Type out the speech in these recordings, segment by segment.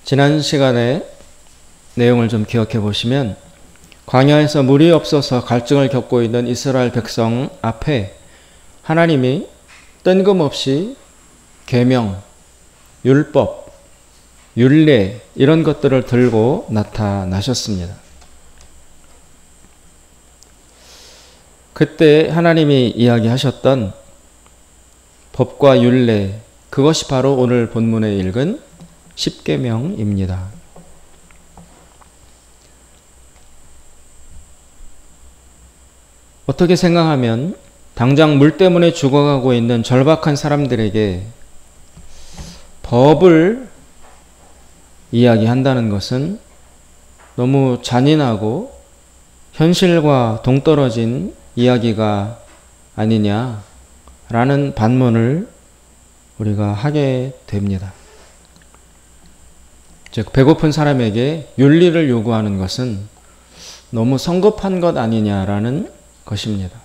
지난 시간에 내용을 좀 기억해 보시면 광야에서 물이 없어서 갈증을 겪고 있는 이스라엘 백성 앞에 하나님이 뜬금없이 계명, 율법, 율례 이런 것들을 들고 나타나셨습니다. 그때 하나님이 이야기하셨던 법과 율례, 그것이 바로 오늘 본문에 읽은 십계명입니다. 어떻게 생각하면 당장 물 때문에 죽어가고 있는 절박한 사람들에게 법을 이야기한다는 것은 너무 잔인하고 현실과 동떨어진 이야기가 아니냐라는 반문을 우리가 하게 됩니다. 즉, 배고픈 사람에게 윤리를 요구하는 것은 너무 성급한 것 아니냐라는 것입니다.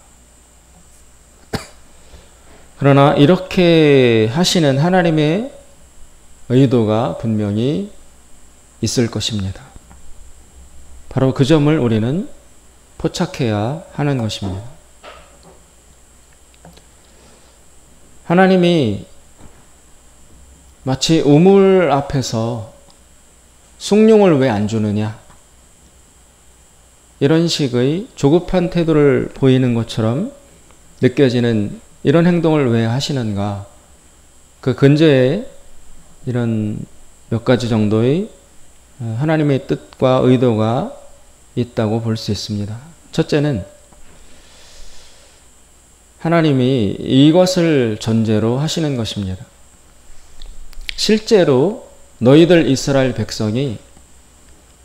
그러나 이렇게 하시는 하나님의 의도가 분명히 있을 것입니다. 바로 그 점을 우리는 포착해야 하는 것입니다. 하나님이 마치 우물 앞에서 숭늉을 왜 안 주느냐, 이런 식의 조급한 태도를 보이는 것처럼 느껴지는 이런 행동을 왜 하시는가, 그 근저에 이런 몇 가지 정도의 하나님의 뜻과 의도가 있다고 볼 수 있습니다. 첫째는 하나님이 이것을 전제로 하시는 것입니다. 실제로 너희들 이스라엘 백성이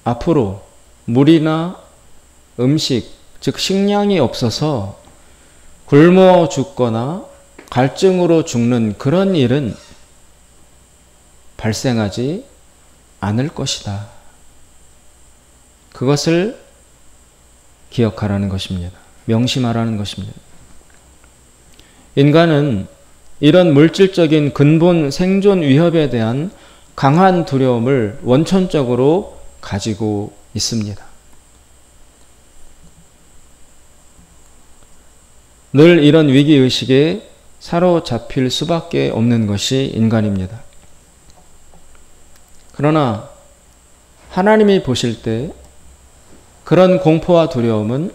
앞으로 물이나 음식, 즉 식량이 없어서 굶어 죽거나 갈증으로 죽는 그런 일은 발생하지 않을 것이다. 그것을 기억하라는 것입니다. 명심하라는 것입니다. 인간은 이런 물질적인 근본 생존 위협에 대한 강한 두려움을 원천적으로 가지고 있습니다. 늘 이런 위기의식에 사로잡힐 수밖에 없는 것이 인간입니다. 그러나 하나님이 보실 때 그런 공포와 두려움은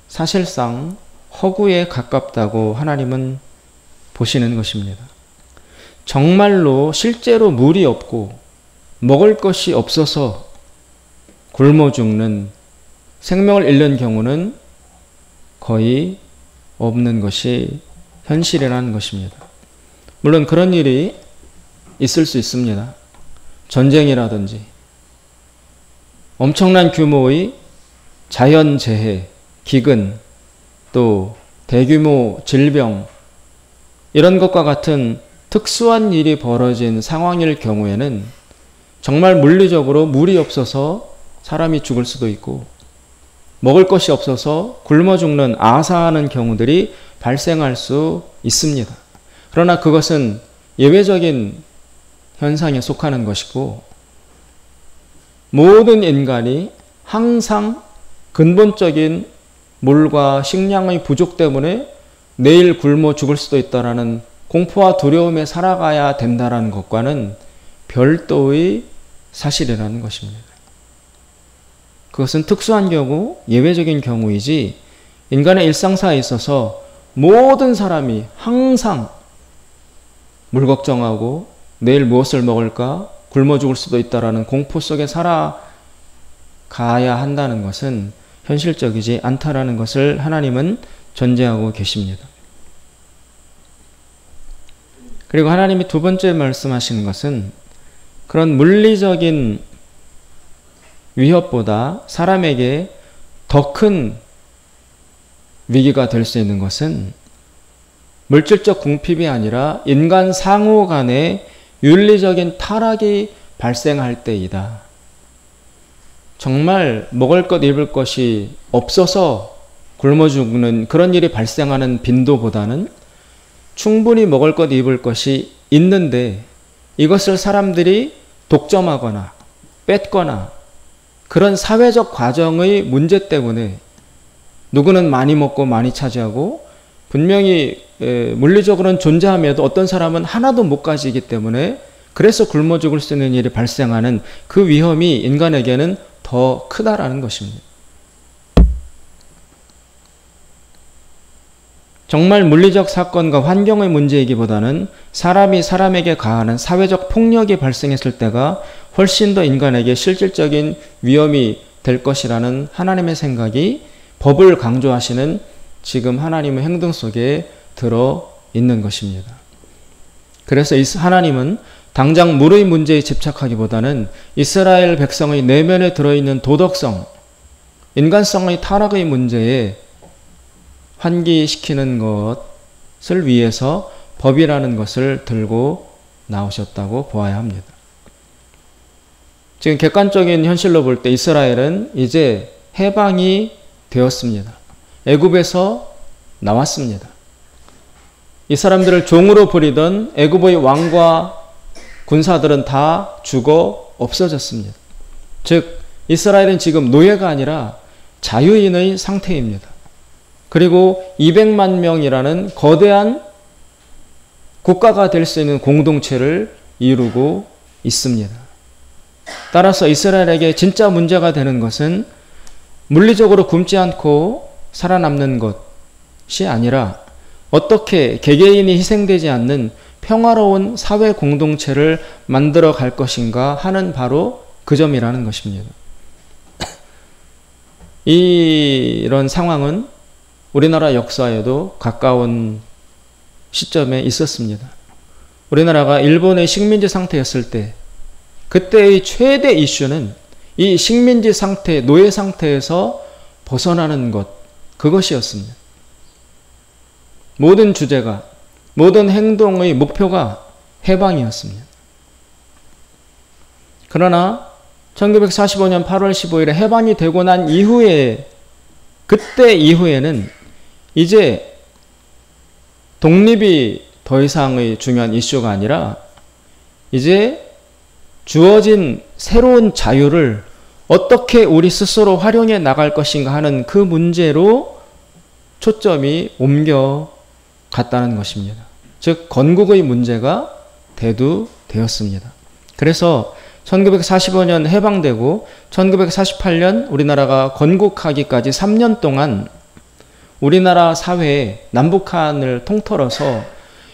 사실상 허구에 가깝다고 하나님은 보시는 것입니다. 정말로 실제로 물이 없고 먹을 것이 없어서 굶어 죽는, 생명을 잃는 경우는 거의 없는 것이 현실이라는 것입니다. 물론 그런 일이 있을 수 있습니다. 전쟁이라든지 엄청난 규모의 자연재해, 기근, 또 대규모 질병, 이런 것과 같은 특수한 일이 벌어진 상황일 경우에는 정말 물리적으로 물이 없어서 사람이 죽을 수도 있고 먹을 것이 없어서 굶어 죽는 아사하는 경우들이 발생할 수 있습니다. 그러나 그것은 예외적인 현상에 속하는 것이고 모든 인간이 항상 근본적인 물과 식량의 부족 때문에 내일 굶어 죽을 수도 있다라는 공포와 두려움에 살아가야 된다는 것과는 별도의 사실이라는 것입니다. 그것은 특수한 경우, 예외적인 경우이지 인간의 일상사에 있어서 모든 사람이 항상 물 걱정하고 내일 무엇을 먹을까, 굶어 죽을 수도 있다라는 공포 속에 살아가야 한다는 것은 현실적이지 않다라는 것을 하나님은 전제하고 계십니다. 그리고 하나님이 두 번째 말씀하시는 것은 그런 물리적인 위협보다 사람에게 더 큰 위기가 될 수 있는 것은 물질적 궁핍이 아니라 인간 상호 간의 윤리적인 타락이 발생할 때이다. 정말 먹을 것 입을 것이 없어서 굶어 죽는 그런 일이 발생하는 빈도보다는 충분히 먹을 것 입을 것이 있는데 이것을 사람들이 독점하거나 뺏거나 그런 사회적 과정의 문제 때문에 누구는 많이 먹고 많이 차지하고 분명히 물리적으로는 존재함에도 어떤 사람은 하나도 못 가지기 때문에 그래서 굶어 죽을 수 있는 일이 발생하는 그 위험이 인간에게는 더 크다라는 것입니다. 정말 물리적 사건과 환경의 문제이기보다는 사람이 사람에게 가하는 사회적 폭력이 발생했을 때가 훨씬 더 인간에게 실질적인 위험이 될 것이라는 하나님의 생각이 법을 강조하시는 지금 하나님의 행동 속에 들어 있는 것입니다. 그래서 하나님은 당장 물의 문제에 집착하기보다는 이스라엘 백성의 내면에 들어있는 도덕성, 인간성의 타락의 문제에 환기시키는 것을 위해서 법이라는 것을 들고 나오셨다고 보아야 합니다. 지금 객관적인 현실로 볼 때 이스라엘은 이제 해방이 되었습니다. 애굽에서 나왔습니다. 이 사람들을 종으로 부리던 애굽의 왕과 군사들은 다 죽어 없어졌습니다. 즉 이스라엘은 지금 노예가 아니라 자유인의 상태입니다. 그리고 200만 명이라는 거대한 국가가 될 수 있는 공동체를 이루고 있습니다. 따라서 이스라엘에게 진짜 문제가 되는 것은 물리적으로 굶지 않고 살아남는 것이 아니라 어떻게 개개인이 희생되지 않는 평화로운 사회 공동체를 만들어 갈 것인가 하는 바로 그 점이라는 것입니다. 이런 상황은 우리나라 역사에도 가까운 시점에 있었습니다. 우리나라가 일본의 식민지 상태였을 때 그때의 최대 이슈는 이 식민지 상태, 노예 상태에서 벗어나는 것, 그것이었습니다. 모든 주제가, 모든 행동의 목표가 해방이었습니다. 그러나 1945년 8월 15일에 해방이 되고 난 이후에, 그때 이후에는 이제 독립이 더 이상의 중요한 이슈가 아니라 이제 주어진 새로운 자유를 어떻게 우리 스스로 활용해 나갈 것인가 하는 그 문제로 초점이 옮겨갔다는 것입니다. 즉 건국의 문제가 대두되었습니다. 그래서 1945년 해방되고 1948년 우리나라가 건국하기까지 3년 동안 우리나라 사회에 남북한을 통틀어서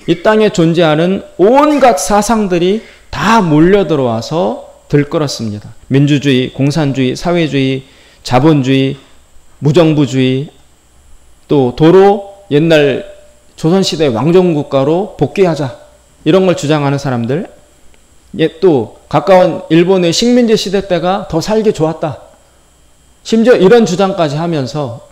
이 땅에 존재하는 온갖 사상들이 다 몰려들어와서 들끓었습니다. 민주주의, 공산주의, 사회주의, 자본주의, 무정부주의, 또 도로 옛날 조선시대 왕정국가로 복귀하자, 이런 걸 주장하는 사람들, 또 가까운 일본의 식민지 시대 때가 더 살기 좋았다, 심지어 이런 주장까지 하면서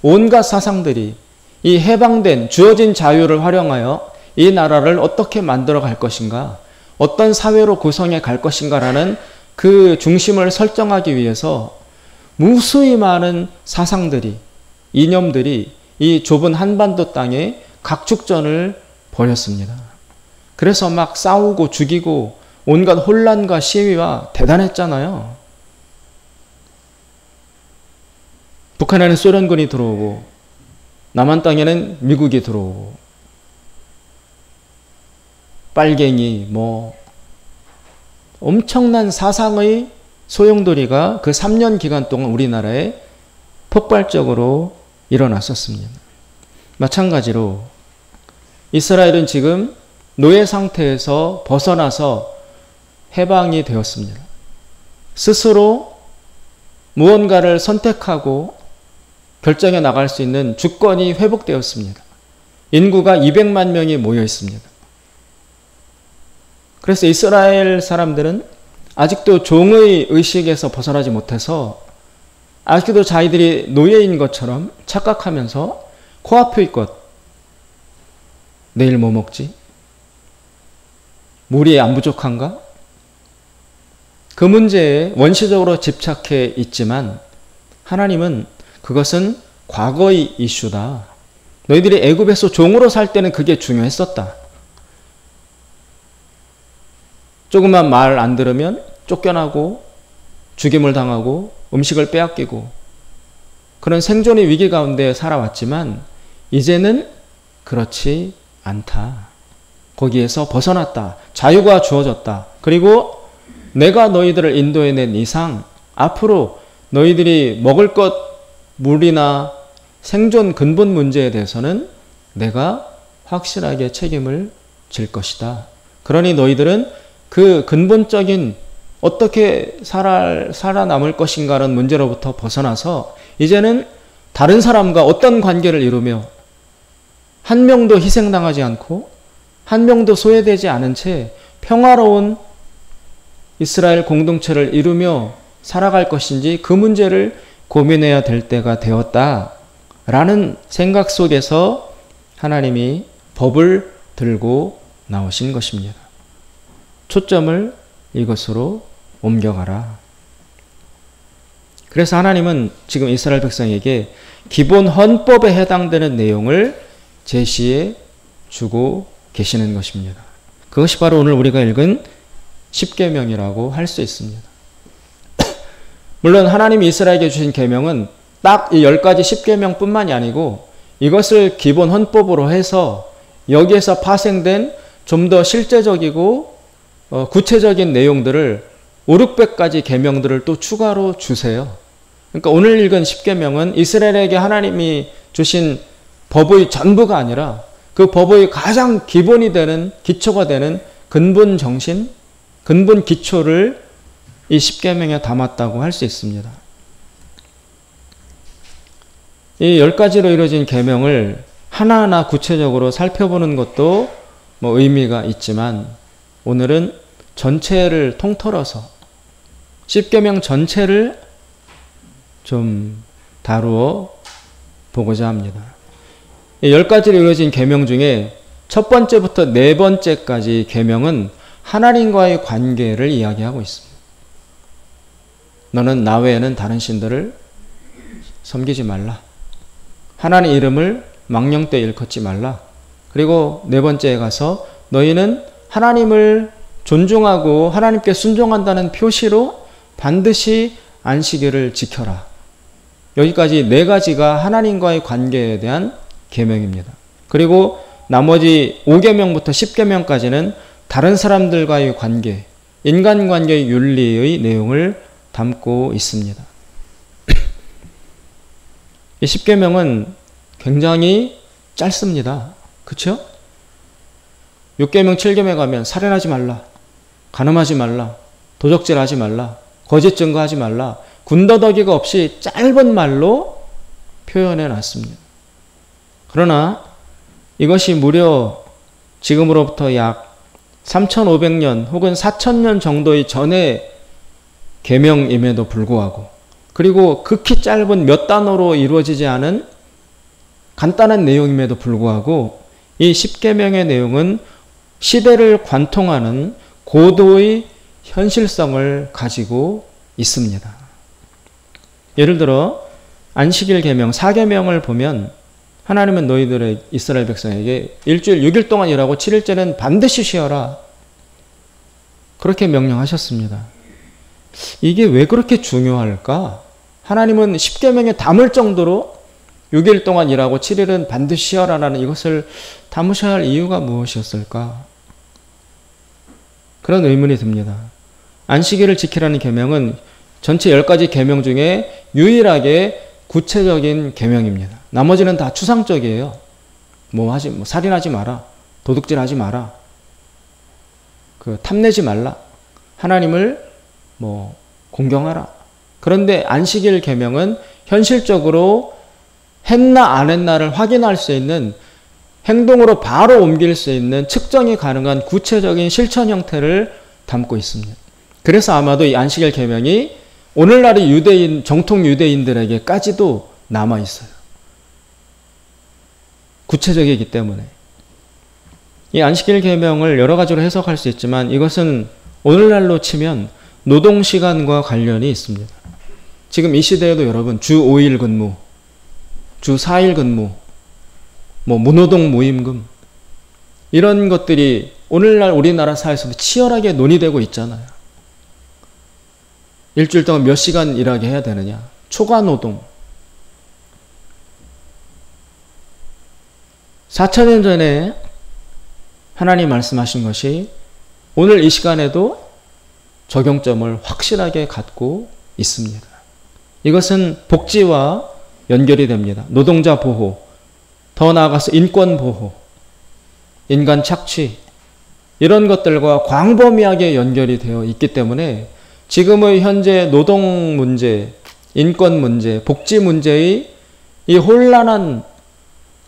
온갖 사상들이 이 해방된 주어진 자유를 활용하여 이 나라를 어떻게 만들어 갈 것인가, 어떤 사회로 구성해 갈 것인가라는 그 중심을 설정하기 위해서 무수히 많은 사상들이, 이념들이 이 좁은 한반도 땅에 각축전을 벌였습니다. 그래서 막 싸우고 죽이고 온갖 혼란과 시위와 대단했잖아요. 북한에는 소련군이 들어오고 남한 땅에는 미국이 들어오고 빨갱이 엄청난 사상의 소용돌이가 그 3년 기간 동안 우리나라에 폭발적으로 일어났었습니다. 마찬가지로 이스라엘은 지금 노예 상태에서 벗어나서 해방이 되었습니다. 스스로 무언가를 선택하고 결정해 나갈 수 있는 주권이 회복되었습니다. 인구가 200만 명이 모여 있습니다. 그래서 이스라엘 사람들은 아직도 종의 의식에서 벗어나지 못해서 아직도 자기들이 노예인 것처럼 착각하면서 코앞의 것, 내일 뭐 먹지? 물이 안 부족한가? 그 문제에 원시적으로 집착해 있지만 하나님은 그것은 과거의 이슈다. 너희들이 애굽에서 종으로 살 때는 그게 중요했었다. 조금만 말 안 들으면 쫓겨나고 죽임을 당하고 음식을 빼앗기고 그런 생존의 위기 가운데 살아왔지만 이제는 그렇지 않다. 거기에서 벗어났다. 자유가 주어졌다. 그리고 내가 너희들을 인도해낸 이상 앞으로 너희들이 먹을 것, 물이나 생존 근본 문제에 대해서는 내가 확실하게 책임을 질 것이다. 그러니 너희들은 그 근본적인 어떻게 살아남을 것인가라는 문제로부터 벗어나서 이제는 다른 사람과 어떤 관계를 이루며 한 명도 희생당하지 않고 한 명도 소외되지 않은 채 평화로운 이스라엘 공동체를 이루며 살아갈 것인지 그 문제를 고민해야 될 때가 되었다라는 생각 속에서 하나님이 법을 들고 나오신 것입니다. 초점을 이것으로 옮겨가라. 그래서 하나님은 지금 이스라엘 백성에게 기본 헌법에 해당되는 내용을 제시해 주고 계시는 것입니다. 그것이 바로 오늘 우리가 읽은 십계명이라고 할 수 있습니다. 물론 하나님이 이스라엘에게 주신 계명은 딱 이 10가지 십계명뿐만이 아니고 이것을 기본 헌법으로 해서 여기에서 파생된 좀 더 실제적이고 구체적인 내용들을 5, 600가지 계명들을 또 추가로 주세요. 그러니까 오늘 읽은 십계명은 이스라엘에게 하나님이 주신 법의 전부가 아니라 그 법의 가장 기본이 되는 기초가 되는 근본 정신, 근본 기초를 이 십계명에 담았다고 할 수 있습니다. 이 10가지로 이루어진 계명을 하나하나 구체적으로 살펴보는 것도 뭐 의미가 있지만 오늘은 전체를 통틀어서 십계명 전체를 좀 다루어 보고자 합니다. 이 10가지로 이루어진 계명 중에 첫 번째부터 네 번째까지 계명은 하나님과의 관계를 이야기하고 있습니다. 너는 나 외에는 다른 신들을 섬기지 말라. 하나님 이름을 망령되이 일컫지 말라. 그리고 네 번째에 가서 너희는 하나님을 존중하고 하나님께 순종한다는 표시로 반드시 안식일을 지켜라. 여기까지 네 가지가 하나님과의 관계에 대한 계명입니다. 그리고 나머지 5계명부터 10계명까지는 다른 사람들과의 관계, 인간관계의 윤리의 내용을 담고 있습니다. 이 10계명은 굉장히 짧습니다. 그렇죠? 6계명, 7계명에 가면 살인하지 말라, 간음하지 말라, 도적질하지 말라, 거짓 증거하지 말라, 군더더기가 없이 짧은 말로 표현해 놨습니다. 그러나 이것이 무려 지금으로부터 약 3500년 혹은 4000년 정도의 전의 계명임에도 불구하고 그리고 극히 짧은 몇 단어로 이루어지지 않은 간단한 내용임에도 불구하고 이 10계명의 내용은 시대를 관통하는 고도의 현실성을 가지고 있습니다. 예를 들어 안식일 계명 4계명을 보면 하나님은 너희들의 이스라엘 백성에게 일주일 6일 동안 일하고 7일째는 반드시 쉬어라. 그렇게 명령하셨습니다. 이게 왜 그렇게 중요할까? 하나님은 10계명에 담을 정도로 6일 동안 일하고 7일은 반드시 쉬어라라는 이것을 담으셔야 할 이유가 무엇이었을까? 그런 의문이 듭니다. 안식일을 지키라는 계명은 전체 10가지 계명 중에 유일하게 구체적인 계명입니다. 나머지는 다 추상적이에요. 살인하지 마라, 도둑질하지 마라, 탐내지 말라, 하나님을 공경하라. 그런데 안식일 계명은 현실적으로 했나 안 했나를 확인할 수 있는 행동으로 바로 옮길 수 있는 측정이 가능한 구체적인 실천 형태를 담고 있습니다. 그래서 아마도 이 안식일 계명이 오늘날의 정통 유대인들에게까지도 남아 있어요. 구체적이기 때문에. 이 안식일 계명을 여러 가지로 해석할 수 있지만 이것은 오늘날로 치면 노동시간과 관련이 있습니다. 지금 이 시대에도 여러분 주 5일 근무, 주 4일 근무, 무노동 무임금 이런 것들이 오늘날 우리나라 사회에서도 치열하게 논의되고 있잖아요. 일주일 동안 몇 시간 일하게 해야 되느냐. 초과 노동. 4000년 전에 하나님 말씀하신 것이 오늘 이 시간에도 적용점을 확실하게 갖고 있습니다. 이것은 복지와 연결이 됩니다. 노동자 보호, 더 나아가서 인권 보호, 인간 착취, 이런 것들과 광범위하게 연결이 되어 있기 때문에 지금의 현재 노동 문제, 인권 문제, 복지 문제의 이 혼란한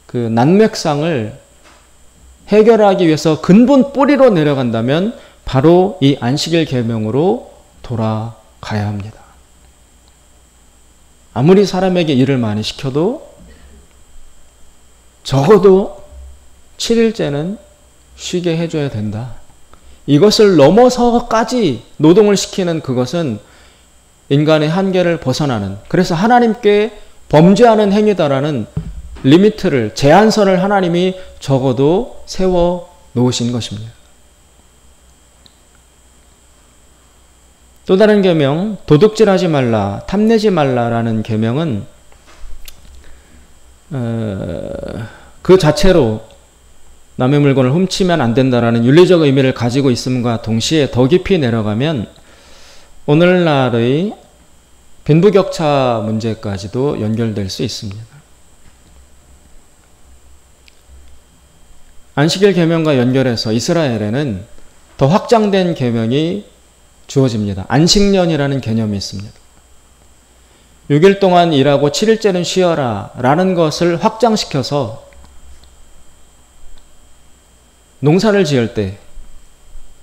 그 난맥상을 해결하기 위해서 근본 뿌리로 내려간다면 바로 이 안식일 계명으로 돌아가야 합니다. 아무리 사람에게 일을 많이 시켜도 적어도 7일째는 쉬게 해줘야 된다. 이것을 넘어서까지 노동을 시키는 그것은 인간의 한계를 벗어나는, 그래서 하나님께 범죄하는 행위다라는 리미트를, 제한선을 하나님이 적어도 세워 놓으신 것입니다. 또 다른 계명, 도둑질하지 말라, 탐내지 말라라는 계명은 그 자체로 남의 물건을 훔치면 안 된다라는 윤리적 의미를 가지고 있음과 동시에 더 깊이 내려가면 오늘날의 빈부격차 문제까지도 연결될 수 있습니다. 안식일 계명과 연결해서 이스라엘에는 더 확장된 계명이 주어집니다. 안식년이라는 개념이 있습니다. 6일 동안 일하고 7일째는 쉬어라 라는 것을 확장시켜서 농사를 지을 때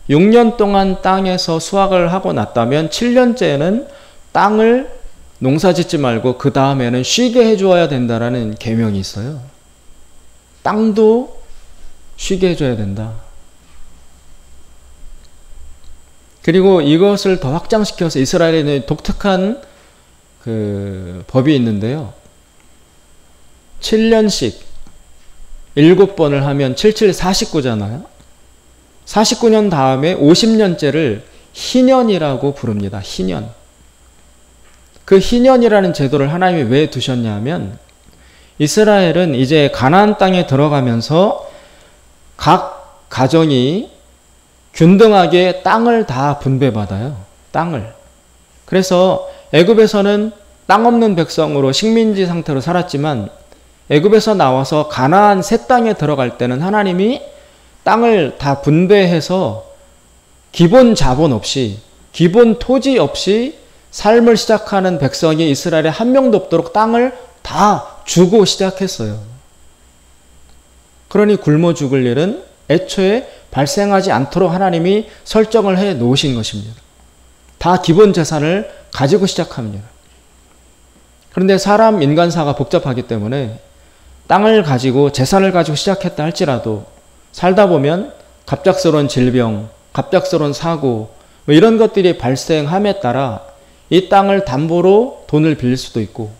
6년 동안 땅에서 수확을 하고 났다면 7년째는 땅을 농사 짓지 말고 그 다음에는 쉬게 해줘야 된다라는 계명이 있어요. 땅도 쉬게 해줘야 된다. 그리고 이것을 더 확장시켜서 이스라엘에는 독특한 그 법이 있는데요. 7년씩 7번을 하면 77, 49잖아요. 49년 다음에 50년째를 희년이라고 부릅니다. 희년. 그 희년이라는 제도를 하나님이 왜 두셨냐 하면 이스라엘은 이제 가나안 땅에 들어가면서 각 가정이 균등하게 땅을 다 분배받아요. 땅을. 그래서 애굽에서는 땅 없는 백성으로 식민지 상태로 살았지만 애굽에서 나와서 가나안 새 땅에 들어갈 때는 하나님이 땅을 다 분배해서 기본 자본 없이, 기본 토지 없이 삶을 시작하는 백성이 이스라엘에 한 명도 없도록 땅을 다 주고 시작했어요. 그러니 굶어 죽을 일은 애초에 발생하지 않도록 하나님이 설정을 해 놓으신 것입니다. 다 기본 재산을 가지고 시작합니다. 그런데 사람 인간사가 복잡하기 때문에 땅을 가지고 재산을 가지고 시작했다 할지라도 살다 보면 갑작스러운 질병, 갑작스러운 사고 뭐 이런 것들이 발생함에 따라 이 땅을 담보로 돈을 빌릴 수도 있고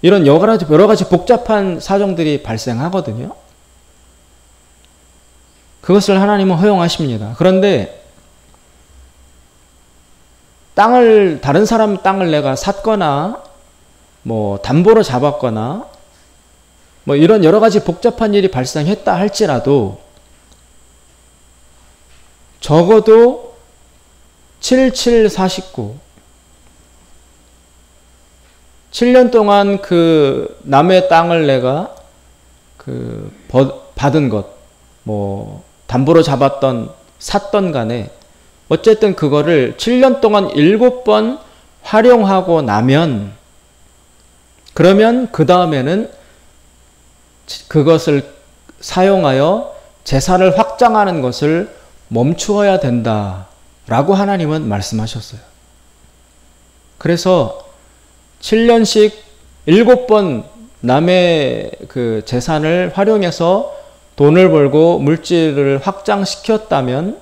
이런 여러 가지 복잡한 사정들이 발생하거든요. 그것을 하나님은 허용하십니다. 그런데 다른 사람 땅을 내가 샀거나 뭐 담보로 잡았거나 뭐 이런 여러 가지 복잡한 일이 발생했다 할지라도 적어도 7749 7년 동안 그 남의 땅을 내가 받은 것, 뭐 담보로 잡았던 샀던 간에 어쨌든 그거를 7년 동안 7번 활용하고 나면 그러면 그 다음에는 그것을 사용하여 재산을 확장하는 것을 멈추어야 된다라고 하나님은 말씀하셨어요. 그래서 7년씩 7번 남의 그 재산을 활용해서 돈을 벌고 물질을 확장시켰다면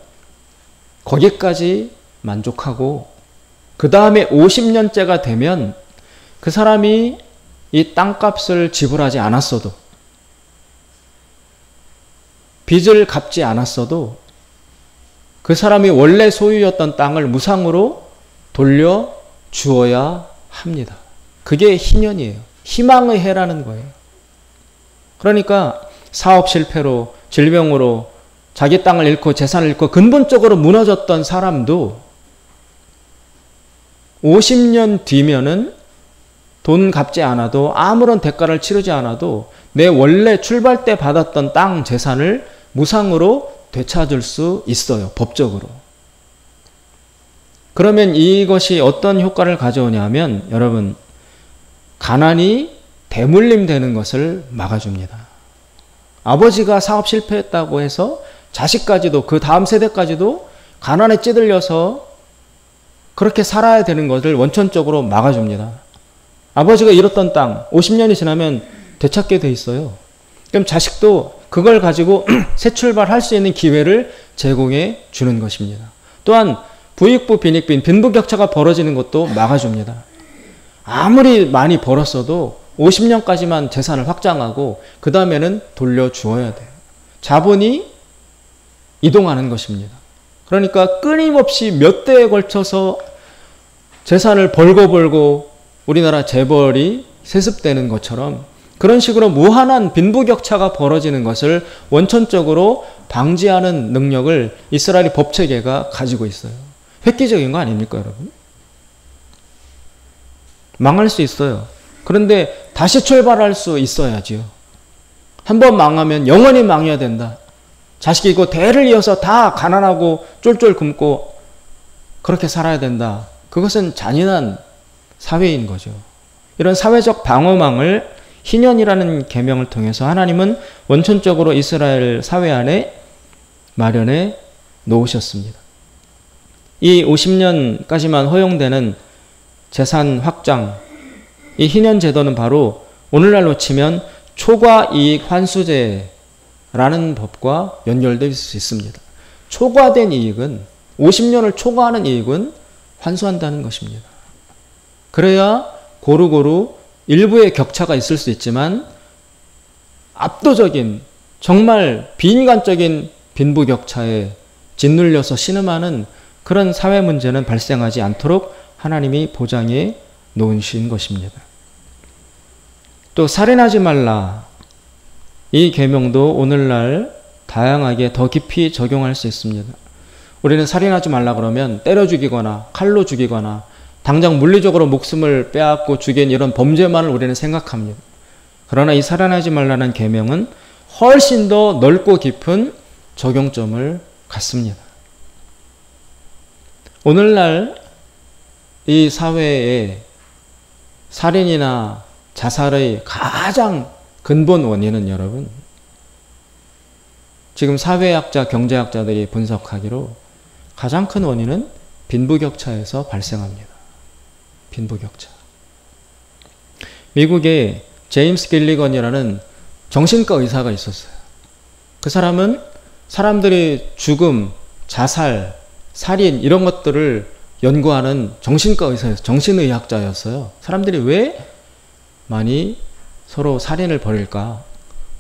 거기까지 만족하고 그 다음에 50년째가 되면 그 사람이 이 땅값을 지불하지 않았어도 빚을 갚지 않았어도 그 사람이 원래 소유였던 땅을 무상으로 돌려 주어야 합니다. 그게 희년이에요. 희망의 해라는 거예요. 그러니까 사업 실패로, 질병으로 자기 땅을 잃고 재산을 잃고 근본적으로 무너졌던 사람도 50년 뒤면은 돈 갚지 않아도, 아무런 대가를 치르지 않아도 내 원래 출발 때 받았던 땅 재산을 무상으로 되찾을 수 있어요. 법적으로. 그러면 이것이 어떤 효과를 가져오냐면, 여러분, 가난이 대물림 되는 것을 막아줍니다. 아버지가 사업 실패했다고 해서 자식까지도, 그 다음 세대까지도 가난에 찌들려서 그렇게 살아야 되는 것을 원천적으로 막아줍니다. 아버지가 잃었던 땅 50년이 지나면 되찾게 돼 있어요. 그럼 자식도 그걸 가지고 새 출발할 수 있는 기회를 제공해 주는 것입니다. 또한 부익부 빈익빈, 빈부격차가 벌어지는 것도 막아줍니다. 아무리 많이 벌었어도 50년까지만 재산을 확장하고 그 다음에는 돌려주어야 돼요. 자본이 이동하는 것입니다. 그러니까 끊임없이 몇 대에 걸쳐서 재산을 벌고 우리나라 재벌이 세습되는 것처럼 그런 식으로 무한한 빈부격차가 벌어지는 것을 원천적으로 방지하는 능력을 이스라엘의 법체계가 가지고 있어요. 획기적인 거 아닙니까, 여러분? 망할 수 있어요. 그런데 다시 출발할 수 있어야지요. 한번 망하면 영원히 망해야 된다. 자식이 그 대를 이어서 다 가난하고 쫄쫄 굶고 그렇게 살아야 된다. 그것은 잔인한 사회인 거죠. 이런 사회적 방어망을 희년이라는 계명을 통해서 하나님은 원천적으로 이스라엘 사회 안에 마련해 놓으셨습니다. 이 50년까지만 허용되는 재산 확장, 이 희년 제도는 바로 오늘날로 치면 초과이익 환수제라는 법과 연결될 수 있습니다. 초과된 이익은, 50년을 초과하는 이익은 환수한다는 것입니다. 그래야 고루고루 일부의 격차가 있을 수 있지만 압도적인, 정말 비인간적인 빈부격차에 짓눌려서 신음하는 그런 사회 문제는 발생하지 않도록 하나님이 보장해 놓으신 것입니다. 또 살인하지 말라, 이 계명도 오늘날 다양하게 더 깊이 적용할 수 있습니다. 우리는 살인하지 말라 그러면 때려 죽이거나 칼로 죽이거나 당장 물리적으로 목숨을 빼앗고 죽인 이런 범죄만을 우리는 생각합니다. 그러나 이 살인하지 말라는 계명은 훨씬 더 넓고 깊은 적용점을 갖습니다. 오늘날 이 사회에 살인이나 자살의 가장 근본 원인은, 여러분, 지금 사회학자, 경제학자들이 분석하기로 가장 큰 원인은 빈부격차에서 발생합니다. 빈부격차. 미국에 제임스 길리건이라는 정신과 의사가 있었어요. 그 사람은 사람들이 죽음, 자살, 살인 이런 것들을 연구하는 정신과 의사였어요. 정신의학자였어요. 사람들이 왜 많이 서로 살인을 벌일까?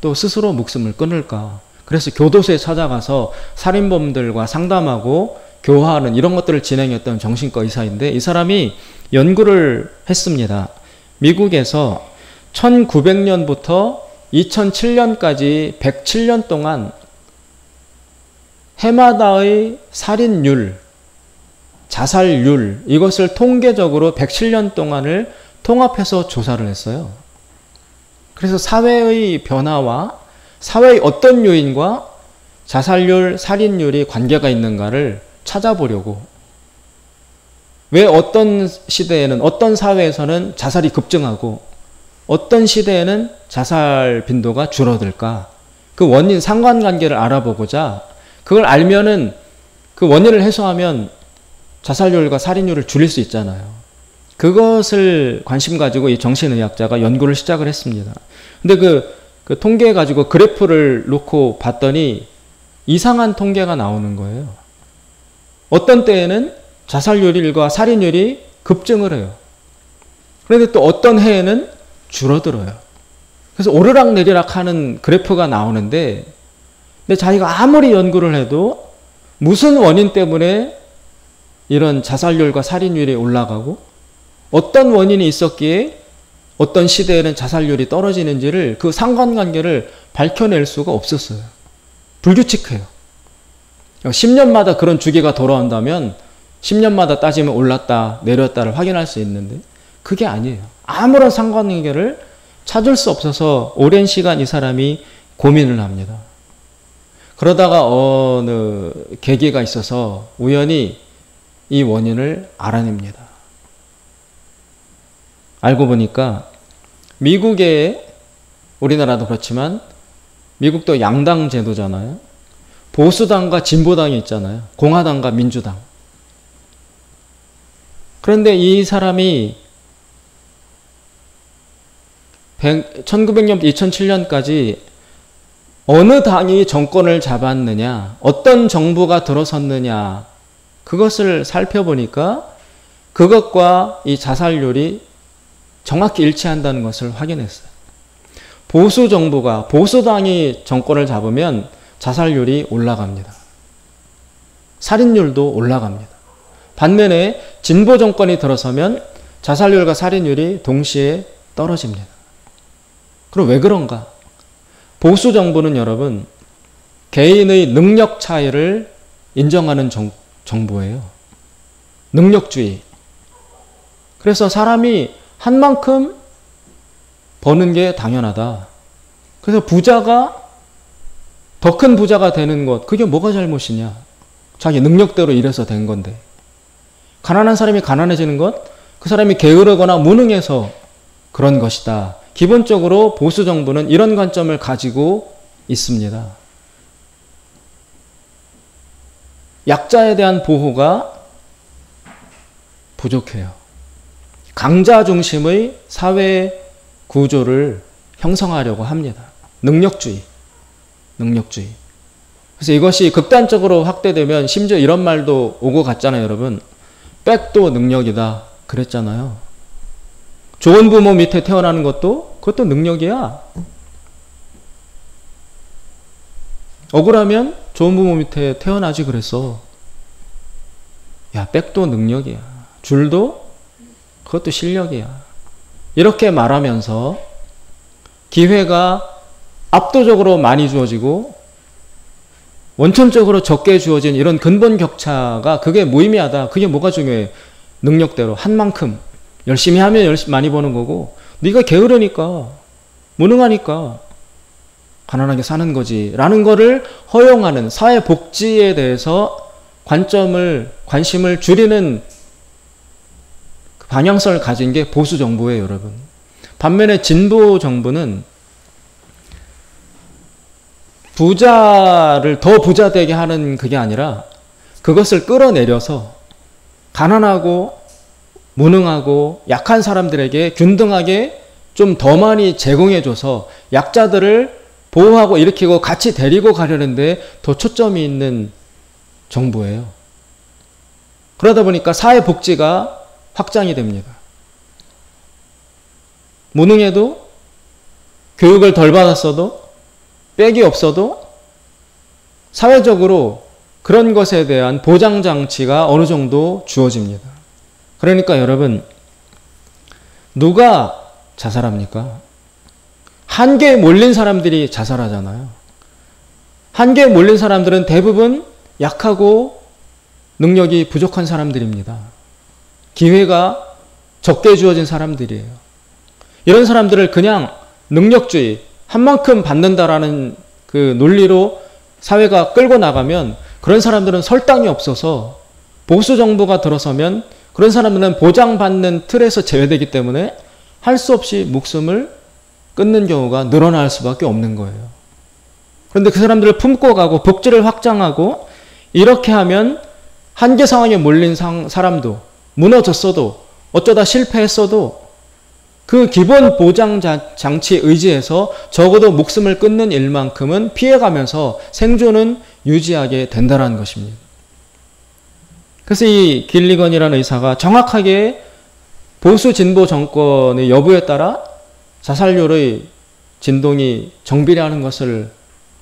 또 스스로 목숨을 끊을까? 그래서 교도소에 찾아가서 살인범들과 상담하고 교화하는 이런 것들을 진행했던 정신과 의사인데, 이 사람이 연구를 했습니다. 미국에서 1900년부터 2007년까지 107년 동안 해마다의 살인율, 자살률, 이것을 통계적으로 107년 동안을 통합해서 조사를 했어요. 그래서 사회의 변화와 사회의 어떤 요인과 자살률, 살인율이 관계가 있는가를 찾아보려고, 왜 어떤 시대에는, 어떤 사회에서는 자살이 급증하고 어떤 시대에는 자살 빈도가 줄어들까, 그 원인, 상관관계를 알아보고자, 그걸 알면은 그 원인을 해소하면 자살률과 살인율을 줄일 수 있잖아요. 그것을 관심 가지고 이 정신의학자가 연구를 시작을 했습니다. 근데 그 통계 가지고 그래프를 놓고 봤더니 이상한 통계가 나오는 거예요. 어떤 때에는 자살률과 살인율이 급증을 해요. 그런데 또 어떤 해에는 줄어들어요. 그래서 오르락내리락 하는 그래프가 나오는데, 근데 자기가 아무리 연구를 해도 무슨 원인 때문에 이런 자살률과 살인율이 올라가고 어떤 원인이 있었기에 어떤 시대에는 자살률이 떨어지는지를 그 상관관계를 밝혀낼 수가 없었어요. 불규칙해요. 10년마다 그런 주기가 돌아온다면 10년마다 따지면 올랐다 내렸다를 확인할 수 있는데 그게 아니에요. 아무런 상관관계를 찾을 수 없어서 오랜 시간 이 사람이 고민을 합니다. 그러다가 어느 계기가 있어서 우연히 이 원인을 알아냅니다. 알고 보니까 미국에, 우리나라도 그렇지만 미국도 양당 제도잖아요. 보수당과 진보당이 있잖아요. 공화당과 민주당. 그런데 이 사람이 1900년부터 2007년까지 어느 당이 정권을 잡았느냐, 어떤 정부가 들어섰느냐, 그것을 살펴보니까 그것과 이 자살률이 정확히 일치한다는 것을 확인했어요. 보수 정부가, 보수당이 정권을 잡으면 자살률이 올라갑니다. 살인율도 올라갑니다. 반면에 진보 정권이 들어서면 자살률과 살인율이 동시에 떨어집니다. 그럼 왜 그런가? 보수 정부는 여러분, 개인의 능력 차이를 인정하는 정부예요. 능력주의. 그래서 사람이 한 만큼 버는 게 당연하다. 그래서 부자가 더 큰 부자가 되는 것, 그게 뭐가 잘못이냐? 자기 능력대로 일해서 된 건데. 가난한 사람이 가난해지는 것, 그 사람이 게으르거나 무능해서 그런 것이다. 기본적으로 보수 정부는 이런 관점을 가지고 있습니다. 약자에 대한 보호가 부족해요. 강자 중심의 사회 구조를 형성하려고 합니다. 능력주의. 그래서 이것이 극단적으로 확대되면 심지어 이런 말도 오고 갔잖아요, 여러분. 백도 능력이다. 그랬잖아요. 좋은 부모 밑에 태어나는 그것도 능력이야. 억울하면 좋은 부모 밑에 태어나지 그랬어. 야, 백도 능력이야. 줄도 그것도 실력이야. 이렇게 말하면서 기회가 압도적으로 많이 주어지고 원천적으로 적게 주어진 이런 근본 격차가 그게 무의미하다. 그게 뭐가 중요해? 능력대로 한 만큼 열심히 하면 열심히 많이 버는 거고 네가 게으르니까 무능하니까 가난하게 사는 거지 라는 거를 허용하는 사회복지에 대해서 관심을 줄이는 방향성을 가진 게 보수 정부예요, 여러분. 반면에 진보 정부는 부자를 더 부자 되게 하는 그게 아니라 그것을 끌어내려서 가난하고 무능하고 약한 사람들에게 균등하게 좀 더 많이 제공해줘서 약자들을 보호하고 일으키고 같이 데리고 가려는데 더 초점이 있는 정부예요. 그러다 보니까 사회복지가 확장이 됩니다. 무능해도 교육을 덜 받았어도 빽이 없어도 사회적으로 그런 것에 대한 보장장치가 어느 정도 주어집니다. 그러니까 여러분, 누가 자살합니까? 한계에 몰린 사람들이 자살하잖아요. 한계에 몰린 사람들은 대부분 약하고 능력이 부족한 사람들입니다. 기회가 적게 주어진 사람들이에요. 이런 사람들을 그냥 능력주의, 한 만큼 받는다라는 그 논리로 사회가 끌고 나가면 그런 사람들은 설당이 없어서 보수 정부가 들어서면 그런 사람들은 보장받는 틀에서 제외되기 때문에 할 수 없이 목숨을 끊는 경우가 늘어날 수밖에 없는 거예요. 그런데 그 사람들을 품고 가고 복지를 확장하고 이렇게 하면 한계 상황에 몰린 사람도 무너졌어도 어쩌다 실패했어도 그 기본 보장 장치에 의지해서 적어도 목숨을 끊는 일만큼은 피해가면서 생존은 유지하게 된다는 것입니다. 그래서 이 길리건이라는 의사가 정확하게 보수 진보 정권의 여부에 따라 자살률의 진동이 정비례하는 것을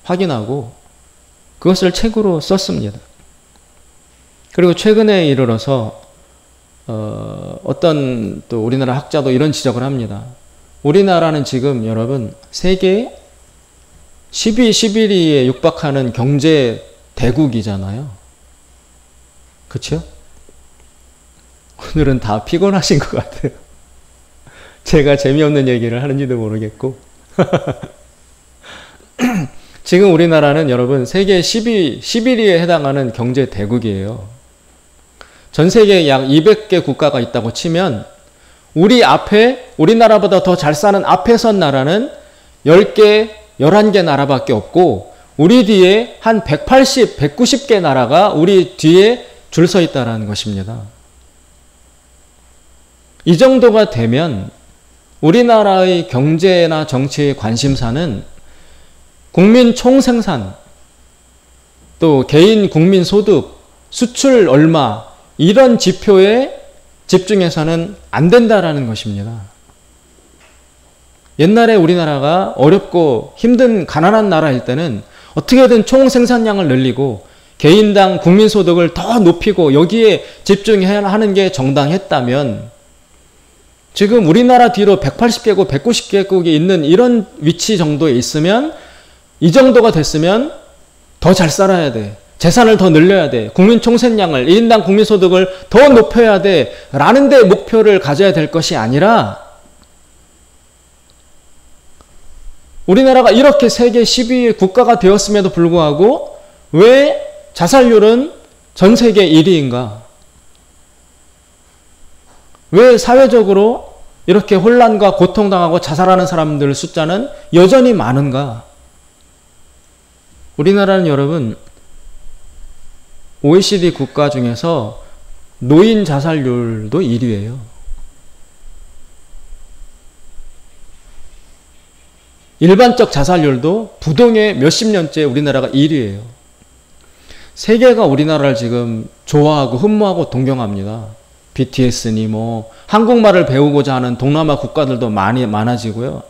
확인하고 그것을 책으로 썼습니다. 그리고 최근에 이르러서 어떤 또 우리나라 학자도 이런 지적을 합니다. 우리나라는 지금 여러분 세계 10위, 11위에 육박하는 경제 대국이잖아요. 그렇죠? 오늘은 다 피곤하신 것 같아요. 제가 재미없는 얘기를 하는지도 모르겠고 지금 우리나라는 여러분 세계 10위, 11위에 해당하는 경제 대국이에요. 전 세계에 약 200개 국가가 있다고 치면 우리 앞에 우리나라보다 더 잘 사는 앞에 선 나라는 10개, 11개 나라밖에 없고 우리 뒤에 한 180, 190개 나라가 우리 뒤에 줄 서 있다는 것입니다. 이 정도가 되면 우리나라의 경제나 정치의 관심사는 국민 총생산, 또 개인 국민 소득, 수출 얼마 이런 지표에 집중해서는 안 된다라는 것입니다. 옛날에 우리나라가 어렵고 힘든 가난한 나라일 때는 어떻게든 총생산량을 늘리고 개인당 국민소득을 더 높이고 여기에 집중해야 하는 게 정당했다면 지금 우리나라 뒤로 180개국, 190개국이 있는 이런 위치 정도에 있으면 이 정도가 됐으면 더 잘 살아야 돼. 재산을 더 늘려야 돼. 국민 총생량을, 1인당 국민소득을 더 높여야 돼. 라는 데 목표를 가져야 될 것이 아니라 우리나라가 이렇게 세계 10위 국가가 되었음에도 불구하고 왜 자살률은 전 세계 1위인가? 왜 사회적으로 이렇게 혼란과 고통당하고 자살하는 사람들 숫자는 여전히 많은가? 우리나라는 여러분 OECD 국가 중에서 노인 자살률도 1위예요. 일반적 자살률도 부동의 몇십 년째 우리나라가 1위예요. 세계가 우리나라를 지금 좋아하고 흠모하고 동경합니다. BTS니 뭐 한국말을 배우고자 하는 동남아 국가들도 많아지고요.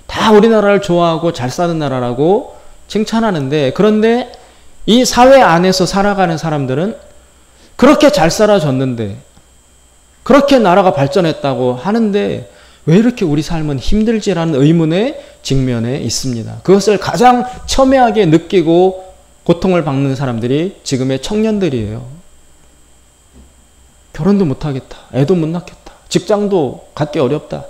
다 우리나라를 좋아하고 잘 사는 나라라고 칭찬하는데 그런데 이 사회 안에서 살아가는 사람들은 그렇게 잘 살아졌는데 그렇게 나라가 발전했다고 하는데 왜 이렇게 우리 삶은 힘들지라는 의문에 직면해 있습니다. 그것을 가장 첨예하게 느끼고 고통을 받는 사람들이 지금의 청년들이에요. 결혼도 못하겠다. 애도 못 낳겠다. 직장도 갖기 어렵다.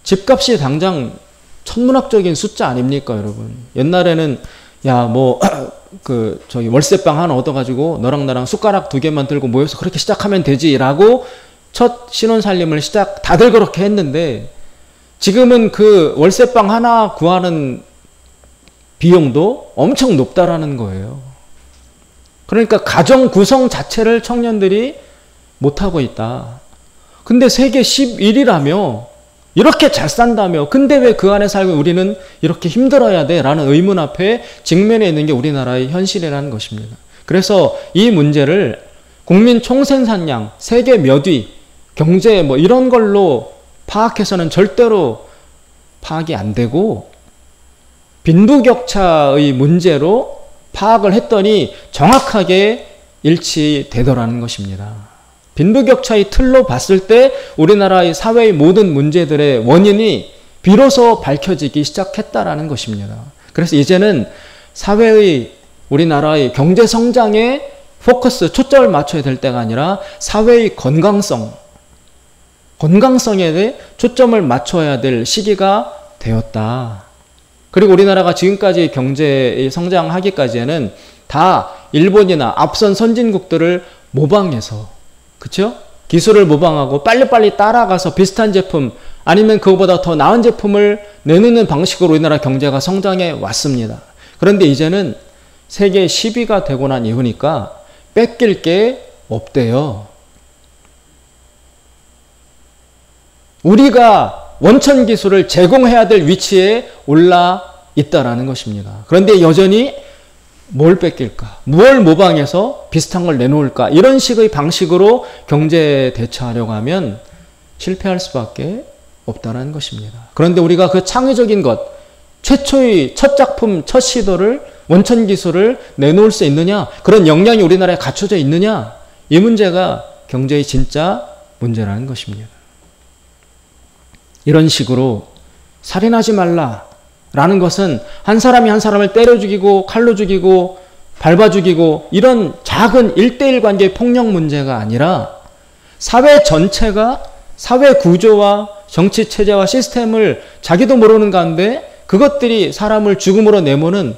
집값이 당장 천문학적인 숫자 아닙니까, 여러분? 옛날에는 월세방 하나 얻어가지고 너랑 나랑 숟가락 2개만 들고 모여서 그렇게 시작하면 되지라고 첫 신혼살림을 다들 그렇게 했는데 지금은 그 월세방 하나 구하는 비용도 엄청 높다라는 거예요. 그러니까 가정 구성 자체를 청년들이 못하고 있다. 근데 세계 11위라며 이렇게 잘 산다며 근데 왜 그 안에 살고 우리는 이렇게 힘들어야 돼? 라는 의문 앞에 직면해 있는 게 우리나라의 현실이라는 것입니다. 그래서 이 문제를 국민 총생산량, 세계 몇 위, 경제 뭐 이런 걸로 파악해서는 절대로 파악이 안 되고 빈부격차의 문제로 파악을 했더니 정확하게 일치되더라는 것입니다. 빈부격차의 틀로 봤을 때 우리나라의 사회의 모든 문제들의 원인이 비로소 밝혀지기 시작했다라는 것입니다. 그래서 이제는 사회의 우리나라의 경제 성장에 포커스, 초점을 맞춰야 될 때가 아니라 사회의 건강성에 대해 초점을 맞춰야 될 시기가 되었다. 그리고 우리나라가 지금까지 경제 성장하기까지에는 다 일본이나 앞선 선진국들을 모방해서 그렇죠? 기술을 모방하고 빨리빨리 따라가서 비슷한 제품 아니면 그거보다 더 나은 제품을 내놓는 방식으로 우리나라 경제가 성장해 왔습니다. 그런데 이제는 세계 10위가 되고 난 이후니까 뺏길 게 없대요. 우리가 원천 기술을 제공해야 될 위치에 올라 있다라는 것입니다. 그런데 여전히 뭘 뺏길까? 뭘 모방해서 비슷한 걸 내놓을까? 이런 식의 방식으로 경제 대처하려고 하면 실패할 수밖에 없다는 것입니다. 그런데 우리가 그 창의적인 것, 최초의 첫 작품, 첫 시도를 원천 기술을 내놓을 수 있느냐? 그런 역량이 우리나라에 갖춰져 있느냐? 이 문제가 경제의 진짜 문제라는 것입니다. 이런 식으로 살인하지 말라라는 것은 한 사람이 한 사람을 때려 죽이고 칼로 죽이고 밟아 죽이고 이런 작은 1대1 관계의 폭력 문제가 아니라 사회 전체가 사회 구조와 정치 체제와 시스템을 자기도 모르는 가운데 그것들이 사람을 죽음으로 내모는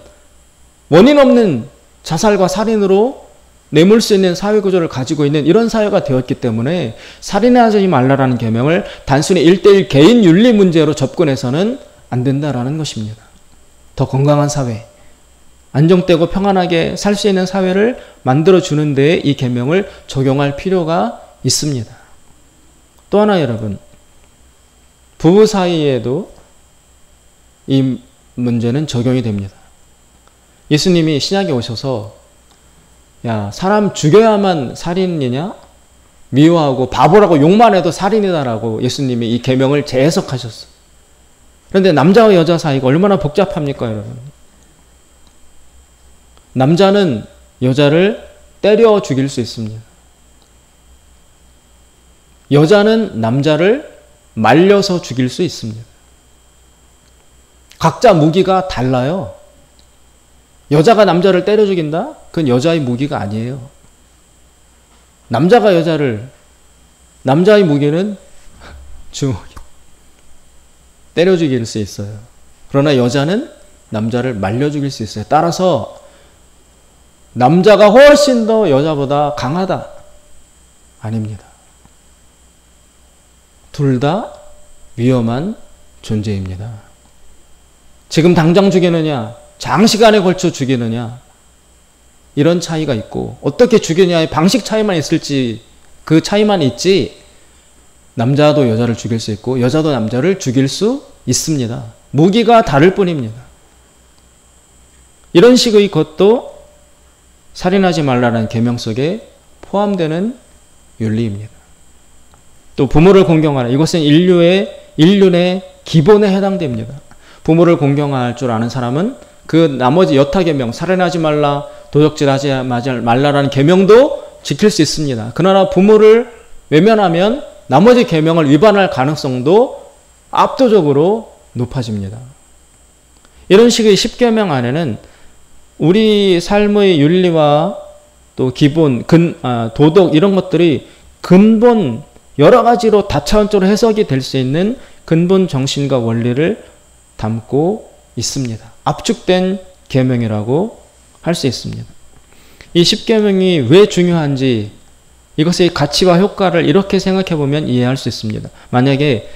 원인 없는 자살과 살인으로 내몰 수 있는 사회 구조를 가지고 있는 이런 사회가 되었기 때문에 살인하지 말라라는 계명을 단순히 1대1 개인 윤리 문제로 접근해서는 안 된다라는 것입니다. 더 건강한 사회, 안정되고 평안하게 살 수 있는 사회를 만들어주는 데에 이 계명을 적용할 필요가 있습니다. 또 하나 여러분, 부부 사이에도 이 문제는 적용이 됩니다. 예수님이 신약에 오셔서 야, 사람 죽여야만 살인이냐? 미워하고 바보라고 욕만 해도 살인이다라고 예수님이 이 계명을 재해석하셨어요. 그런데 남자와 여자 사이가 얼마나 복잡합니까, 여러분? 남자는 여자를 때려 죽일 수 있습니다. 여자는 남자를 말려서 죽일 수 있습니다. 각자 무기가 달라요. 여자가 남자를 때려 죽인다? 그건 여자의 무기가 아니에요. 남자가 남자의 무기는 주먹이 때려 죽일 수 있어요. 그러나 여자는 남자를 말려 죽일 수 있어요. 따라서 남자가 훨씬 더 여자보다 강하다? 아닙니다. 둘 다 위험한 존재입니다. 지금 당장 죽이느냐, 장시간에 걸쳐 죽이느냐, 이런 차이가 있고, 어떻게 죽이느냐의 방식 차이만 있을지, 그 차이만 있지, 남자도 여자를 죽일 수 있고, 여자도 남자를 죽일 수 있습니다. 무기가 다를 뿐입니다. 이런 식의 것도 살인하지 말라는 계명 속에 포함되는 윤리입니다. 또 부모를 공경하라. 이것은 인륜의 기본에 해당됩니다. 부모를 공경할 줄 아는 사람은 그 나머지 여타 계명, 살인하지 말라, 도적질하지 말라라는 계명도 지킬 수 있습니다. 그러나 부모를 외면하면 나머지 계명을 위반할 가능성도 압도적으로 높아집니다. 이런 식의 10계명 안에는 우리 삶의 윤리와 또 기본, 도덕 이런 것들이 근본 여러 가지로 다차원적으로 해석이 될 수 있는 근본 정신과 원리를 담고 있습니다. 압축된 계명이라고 할 수 있습니다. 이 10계명이 왜 중요한지 이것의 가치와 효과를 이렇게 생각해 보면 이해할 수 있습니다. 만약에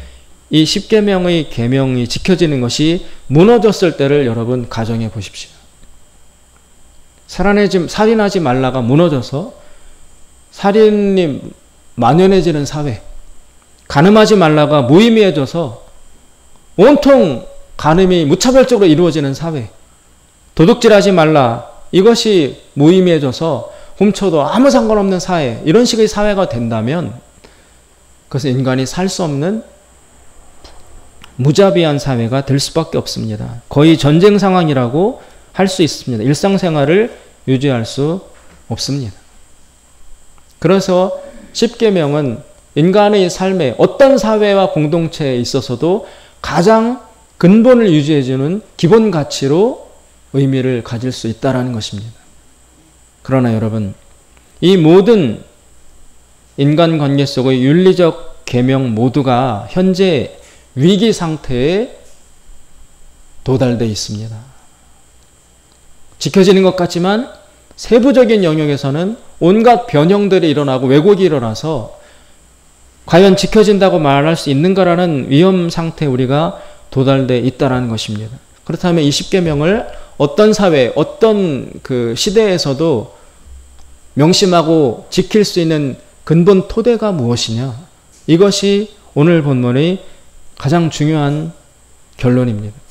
이 10계명의 계명이 지켜지는 것이 무너졌을 때를 여러분 가정해 보십시오. 살인하지 말라가 무너져서 살인이 만연해지는 사회, 간음하지 말라가 무의미해져서 온통 간음이 무차별적으로 이루어지는 사회, 도둑질하지 말라 이것이 무의미해져서 훔쳐도 아무 상관없는 사회, 이런 식의 사회가 된다면 그것은 인간이 살 수 없는 무자비한 사회가 될 수밖에 없습니다. 거의 전쟁 상황이라고 할 수 있습니다. 일상생활을 유지할 수 없습니다. 그래서 10계명은 인간의 삶에 어떤 사회와 공동체에 있어서도 가장 근본을 유지해주는 기본 가치로 의미를 가질 수 있다는 것입니다. 그러나 여러분, 이 모든 인간관계 속의 윤리적 계명 모두가 현재 위기 상태에 도달되어 있습니다. 지켜지는 것 같지만 세부적인 영역에서는 온갖 변형들이 일어나고 왜곡이 일어나서 과연 지켜진다고 말할 수 있는가라는 위험 상태에 우리가 도달되어 있다는 것입니다. 그렇다면 이 10계명을 어떤 사회, 어떤 그 시대에서도 명심하고 지킬 수 있는 근본 토대가 무엇이냐? 이것이 오늘 본문의 가장 중요한 결론입니다.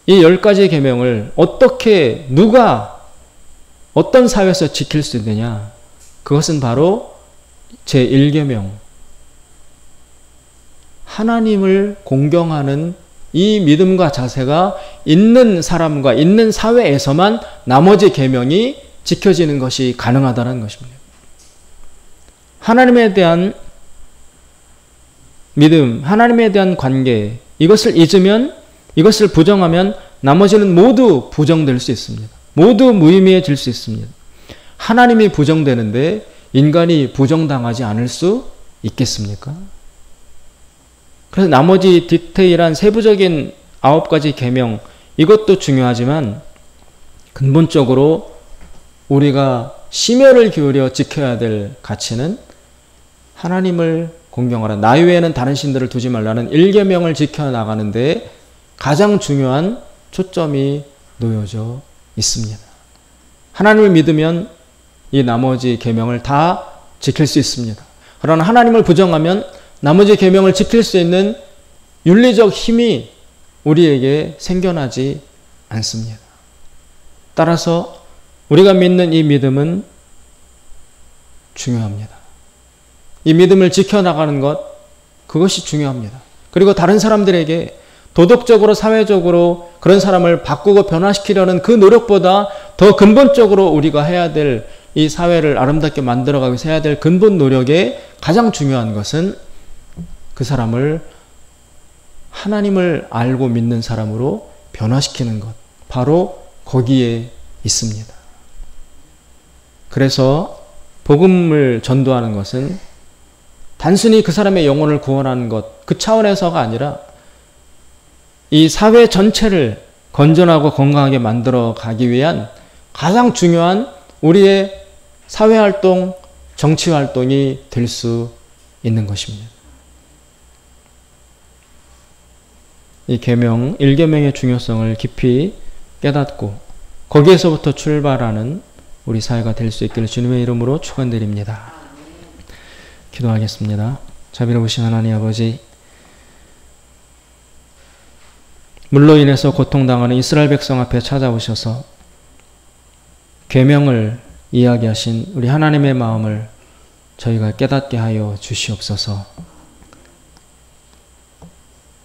이 10가지 계명을 어떻게 누가 어떤 사회에서 지킬 수 있느냐? 그것은 바로 제1계명, 하나님을 공경하는 이 믿음과 자세가 있는 사람과 있는 사회에서만 나머지 계명이 지켜지는 것이 가능하다는 것입니다. 하나님에 대한 믿음, 하나님에 대한 관계, 이것을 잊으면, 이것을 부정하면 나머지는 모두 부정될 수 있습니다. 모두 무의미해질 수 있습니다. 하나님이 부정되는데 인간이 부정당하지 않을 수 있겠습니까? 그래서 나머지 디테일한 세부적인 9가지 계명, 이것도 중요하지만 근본적으로 우리가 심혈을 기울여 지켜야 될 가치는 하나님을 공경하라, 나 외에는 다른 신들을 두지 말라는 1계명을 지켜나가는 데 가장 중요한 초점이 놓여져 있습니다. 하나님을 믿으면 이 나머지 계명을 다 지킬 수 있습니다. 그러나 하나님을 부정하면 나머지 계명을 지킬 수 있는 윤리적 힘이 우리에게 생겨나지 않습니다. 따라서 우리가 믿는 이 믿음은 중요합니다. 이 믿음을 지켜나가는 것, 그것이 중요합니다. 그리고 다른 사람들에게 도덕적으로, 사회적으로 그런 사람을 바꾸고 변화시키려는 그 노력보다 더 근본적으로 우리가 해야 될, 이 사회를 아름답게 만들어가기 위해서 해야 될 근본 노력에 가장 중요한 것은 그 사람을 하나님을 알고 믿는 사람으로 변화시키는 것, 바로 거기에 있습니다. 그래서 복음을 전도하는 것은 단순히 그 사람의 영혼을 구원하는 것, 그 차원에서가 아니라 이 사회 전체를 건전하고 건강하게 만들어 가기 위한 가장 중요한 우리의 사회활동, 정치활동이 될 수 있는 것입니다. 이 계명, 1계명의 중요성을 깊이 깨닫고 거기에서부터 출발하는 우리 사회가 될 수 있기를 주님의 이름으로 축원드립니다. 기도하겠습니다. 자비로우신 하나님 아버지, 물로 인해서 고통당하는 이스라엘 백성 앞에 찾아오셔서 계명을 이야기하신 우리 하나님의 마음을 저희가 깨닫게 하여 주시옵소서.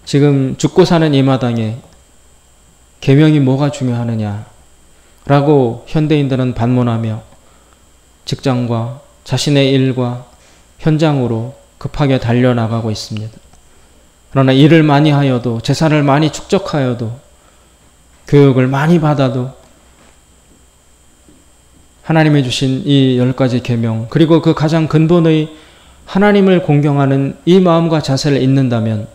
지금 죽고 사는 이 마당에 계명이 뭐가 중요하느냐 라고 현대인들은 반문하며 직장과 자신의 일과 현장으로 급하게 달려나가고 있습니다. 그러나 일을 많이 하여도, 재산을 많이 축적하여도, 교육을 많이 받아도 하나님이 주신 이 10가지 계명, 그리고 그 가장 근본의 하나님을 공경하는 이 마음과 자세를 잊는다면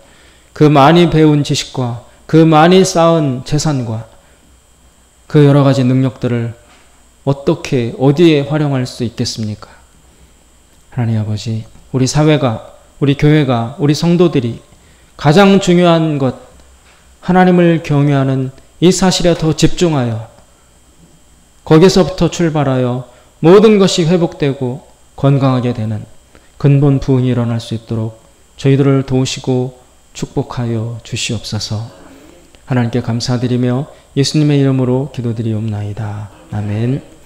그 많이 배운 지식과 그 많이 쌓은 재산과 그 여러 가지 능력들을 어떻게, 어디에 활용할 수 있겠습니까? 하나님 아버지, 우리 사회가, 우리 교회가, 우리 성도들이 가장 중요한 것, 하나님을 경외하는 이 사실에 더 집중하여 거기서부터 출발하여 모든 것이 회복되고 건강하게 되는 근본 부흥이 일어날 수 있도록 저희들을 도우시고 축복하여 주시옵소서. 하나님께 감사드리며 예수님의 이름으로 기도드리옵나이다. 아멘.